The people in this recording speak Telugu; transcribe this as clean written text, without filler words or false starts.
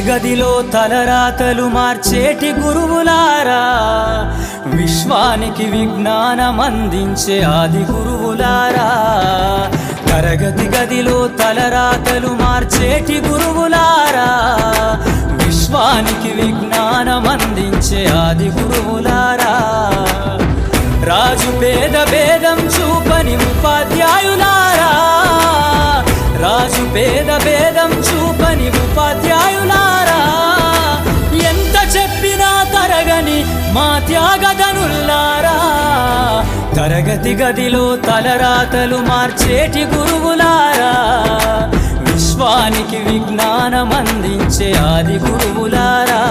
గదిలో తలరాతలు మార్చేటి గురువులారా, విశ్వానికి విజ్ఞానం అందించే ఆది గురువులారా. తరగతి గదిలో తలరాతలు మార్చేటి గురువులారా, విశ్వానికి విజ్ఞానం అందించే ఆది గురువులారా. రాజు పేద భేదం చూపని ఉపాధ్యాయులారా, రాజు పేద భేదం చూపని ఉపాధ్యాయులారా. ఎంత చెప్పినా తరగని మా త్యాగధనుల్లారా, తరగతి గదిలో తలరాతలు మార్చేటి గురువులారా, విశ్వానికి విజ్ఞానం అందించే ఆది గురువులారా.